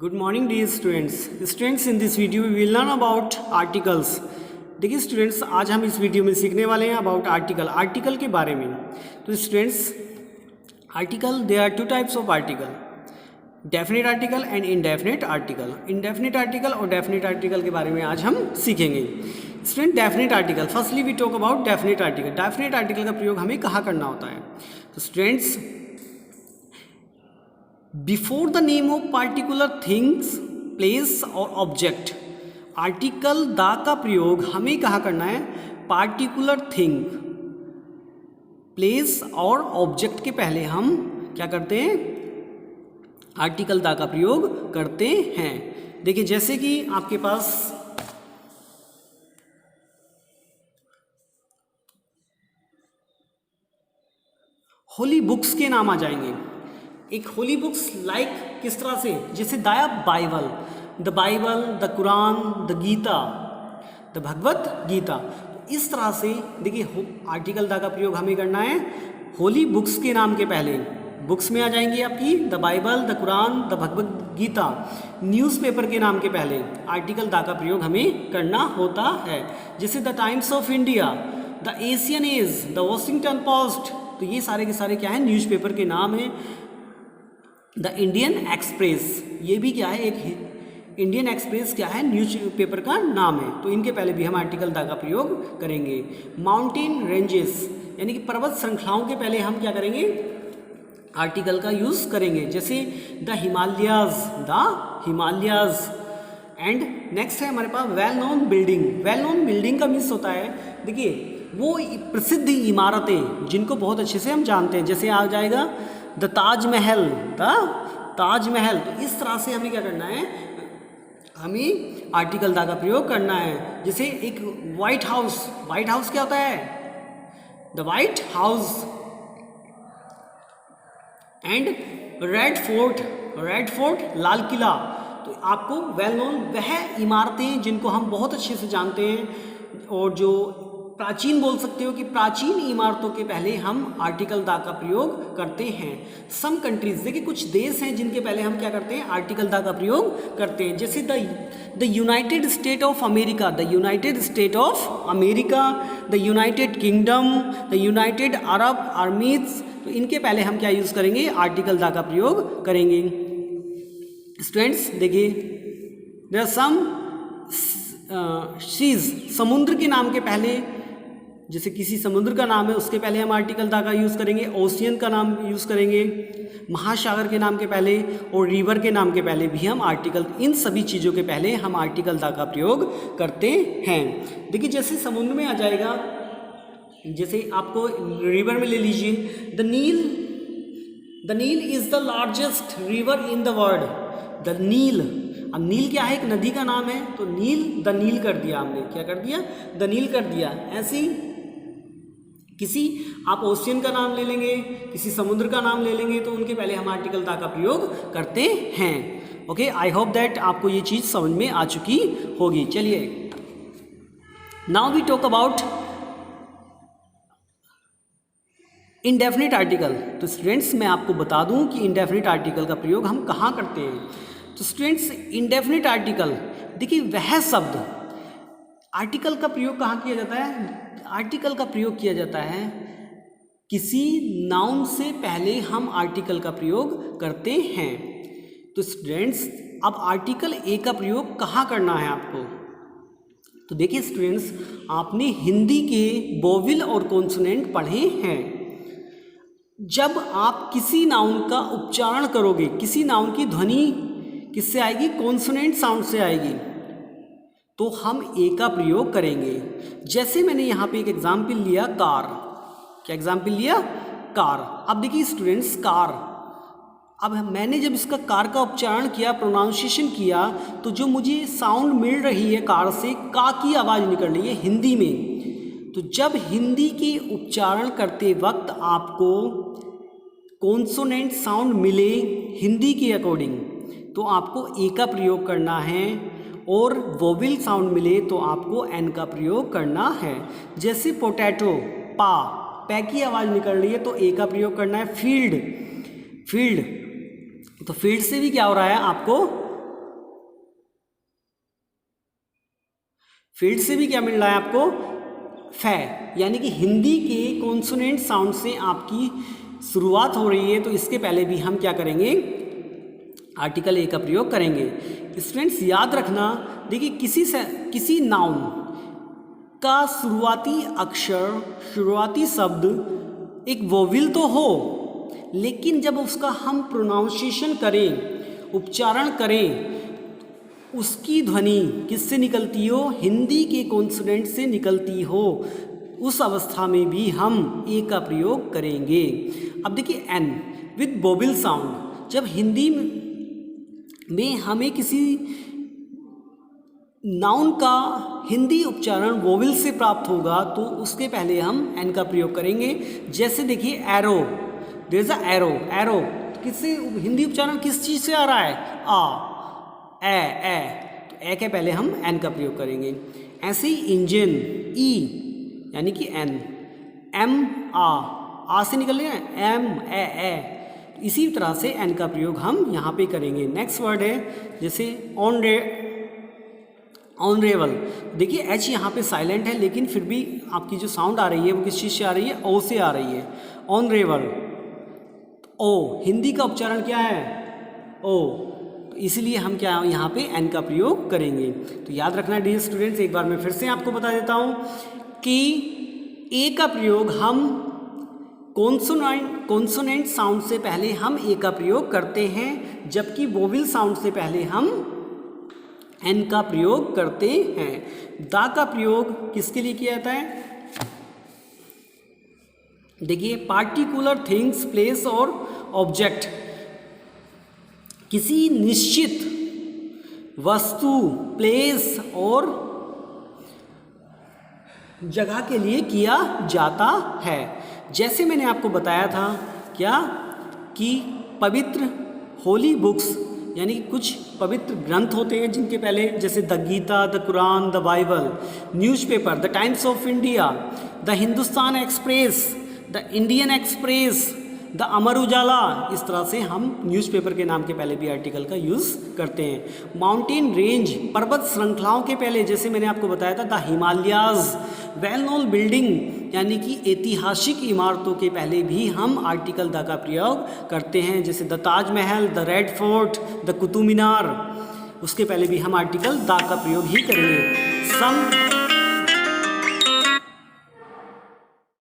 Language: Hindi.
Good morning dear students in this video we will learn about articles. देखिए स्टूडेंट्स, आज हम इस वीडियो में सीखने वाले हैं अबाउट आर्टिकल के बारे में। तो students, article, there are two types of article, definite article and indefinite article. Indefinite article और डेफिनेट आर्टिकल के बारे में आज हम सीखेंगे। Student, definite article, firstly we talk about definite article. Definite article का प्रयोग हमें कहाँ करना होता है? तो students, before the name of particular things, place और ऑब्जेक्ट, आर्टिकल द का प्रयोग हमें कहाँ करना है? पार्टिकुलर थिंग, प्लेस और ऑब्जेक्ट के पहले हम क्या करते हैं? आर्टिकल द का प्रयोग करते हैं। देखिए, जैसे कि आपके पास होली बुक्स के नाम आ जाएंगे। एक होली बुक्स लाइक किस तरह से? जैसे the Bible, the Quran, the Gita, the भगवत गीता। तो इस तरह से देखिए, आर्टिकल द का प्रयोग हमें करना है होली बुक्स के नाम के पहले। बुक्स में आ जाएंगी आपकी the Bible, the Quran, the Bhagavad Gita. Newspaper के नाम के पहले आर्टिकल द का प्रयोग हमें करना होता है। जैसे the Times of India, the Asian Age, the Washington Post. तो ये सारे के सारे क्या है? न्यूज़पेपर के नाम है। द इंडियन एक्सप्रेस, ये भी क्या है? एक इंडियन एक्सप्रेस क्या है? न्यूज़पेपर का नाम है। तो इनके पहले भी हम आर्टिकल द का प्रयोग करेंगे। माउंटेन रेंजेस, यानी कि पर्वत श्रृंखलाओं के पहले हम क्या करेंगे? आर्टिकल का यूज़ करेंगे। जैसे द हिमालयाज। एंड नेक्स्ट है हमारे पास well known building. Well known building का मीन्स होता है, देखिए, वो प्रसिद्ध इमारतें जिनको बहुत अच्छे से हम जानते हैं। जैसे आ जाएगा द ताजमहल, तो इस तरह से हमें क्या करना है? हमें आर्टिकल द का प्रयोग करना है। जैसे एक व्हाइट हाउस क्या होता है? The White House. And Red Fort, लाल किला। तो आपको वेल नोन वह इमारतें जिनको हम बहुत अच्छे से जानते हैं और जो प्राचीन बोल सकते हो कि प्राचीन इमारतों के पहले हम आर्टिकल द का प्रयोग करते हैं। सम कंट्रीज, देखिए कुछ देश हैं जिनके पहले हम क्या करते हैं? आर्टिकल द का प्रयोग करते हैं। जैसे the United state of America, the United kingdom, the United Arab आर्मीज। तो इनके पहले हम क्या यूज़ करेंगे? आर्टिकल द का प्रयोग करेंगे। स्टूडेंट्स देखिए, देयर आर सम सीज, समुद्र के नाम के पहले, जैसे किसी समुद्र का नाम है उसके पहले हम आर्टिकल द का यूज़ करेंगे। ओशियन का नाम यूज़ करेंगे, महासागर के नाम के पहले और रिवर के नाम के पहले भी हम आर्टिकल, इन सभी चीज़ों के पहले हम आर्टिकल द का प्रयोग करते हैं। देखिए, जैसे समुद्र में आ जाएगा, जैसे आपको रिवर में ले लीजिए, the Nile is the largest river in the world. The Nile, अब नील क्या है? एक नदी का नाम है। तो द नील कर दिया हमने, क्या कर दिया? द नील कर दिया। ऐसे ही किसी आप ओशियन का नाम ले लेंगे, किसी समुद्र का नाम ले लेंगे, तो उनके पहले हम आर्टिकल द का प्रयोग करते हैं। ओके, आई होप दैट आपको ये चीज़ समझ में आ चुकी होगी। चलिए, now we talk about indefinite article. तो स्टूडेंट्स, मैं आपको बता दूं कि इनडेफिनिट आर्टिकल का प्रयोग हम कहाँ करते हैं। तो स्टूडेंट्स, इनडेफिनिट आर्टिकल, देखिए वह शब्द, आर्टिकल का प्रयोग कहाँ किया जाता है? आर्टिकल का प्रयोग किया जाता है किसी नाउन से पहले हम आर्टिकल का प्रयोग करते हैं। तो स्टूडेंट्स, अब आर्टिकल ए का प्रयोग कहाँ करना है आपको? तो देखिए स्टूडेंट्स, आपने हिंदी के वोवेल और कॉन्सोनेंट पढ़े हैं। जब आप किसी नाउन का उच्चारण करोगे, किसी नाउन की ध्वनि किससे आएगी? कॉन्सोनेंट साउंड से आएगी, तो हम ए का प्रयोग करेंगे। जैसे मैंने यहाँ पे एक एग्जाम्पल लिया, कार। क्या एग्जाम्पल लिया? कार। अब देखिए स्टूडेंट्स, कार, अब मैंने जब इसका कार का उच्चारण किया, प्रोनाउंसिएशन किया, तो जो मुझे साउंड मिल रही है कार से, का की आवाज़ निकल रही है हिंदी में। तो जब हिंदी के उच्चारण करते वक्त आपको कॉन्सोनेंट साउंड मिले हिंदी के अकॉर्डिंग, तो आपको ए का प्रयोग करना है, और वोवेल साउंड मिले तो आपको एन का प्रयोग करना है। जैसे पोटैटो, पै की आवाज़ निकल रही है तो ए का प्रयोग करना है। फील्ड, तो फील्ड से भी क्या हो रहा है? आपको फील्ड से भी क्या मिल रहा है आपको, फै, यानी कि हिंदी के कॉन्सोनेंट साउंड से आपकी शुरुआत हो रही है, तो इसके पहले भी हम क्या करेंगे, आर्टिकल ए का प्रयोग करेंगे। स्टूडेंट्स याद रखना, देखिए किसी नाउन का शुरुआती अक्षर, शुरुआती शब्द एक वोविल तो हो, लेकिन जब उसका हम प्रोनाउंसिएशन करें, उच्चारण करें, उसकी ध्वनि किससे निकलती हो, हिंदी के कॉन्सोनेंट से निकलती हो, उस अवस्था में भी हम ए का प्रयोग करेंगे। अब देखिए एन विद वोविल साउंड, जब हिंदी में हमें किसी नाउन का हिंदी उच्चारण वोविल से प्राप्त होगा, तो उसके पहले हम एन का प्रयोग करेंगे। जैसे देखिए arrow, there is a arrow, arrow किससे हिंदी उच्चारण किस चीज़ से आ रहा है, आ, ए, तो ए के पहले हम एन का प्रयोग करेंगे। ऐसे ही इंजन, ई यानी कि एन, एम आ से निकल रहे हैं, एम ए, इसी तरह से एन का प्रयोग हम यहाँ पे करेंगे। नेक्स्ट वर्ड है जैसे ऑनरेबल, देखिए एच यहाँ पे साइलेंट है, लेकिन फिर भी आपकी जो साउंड आ रही है वो किस चीज़ से आ रही है, ओ से आ रही है। ऑनरेबल, ओ हिंदी का उच्चारण क्या है, ओ, तो इसलिए हम क्या यहाँ पे एन का प्रयोग करेंगे। तो याद रखना डियर स्टूडेंट्स, एक बार मैं फिर से आपको बता देता हूँ कि ए का प्रयोग हम कॉन्सोनेंट साउंड से पहले हम ए का प्रयोग करते हैं, जबकि वोविल साउंड से पहले हम एन का प्रयोग करते हैं। दा का प्रयोग किसके लिए किया जाता है, देखिए पार्टिकुलर थिंग्स, प्लेस और ऑब्जेक्ट, किसी निश्चित वस्तु, प्लेस और जगह के लिए किया जाता है। जैसे मैंने आपको बताया था क्या कि पवित्र होली बुक्स यानी कुछ पवित्र ग्रंथ होते हैं जिनके पहले, जैसे the Gita, the Quran, the Bible, newspaper, the Times of India, the Hindustan Express, the Indian Express, the Amar Ujala, इस तरह से हम न्यूज़पेपर के नाम के पहले भी आर्टिकल का यूज़ करते हैं। माउंटेन रेंज, पर्वत श्रृंखलाओं के पहले, जैसे मैंने आपको बताया था the Himalayas, well known building यानी कि ऐतिहासिक इमारतों के पहले भी हम आर्टिकल द का प्रयोग करते हैं, जैसे the Taj Mahal, the Red Fort, the Qutub Minar, उसके पहले भी हम आर्टिकल द का प्रयोग ही करेंगे। सम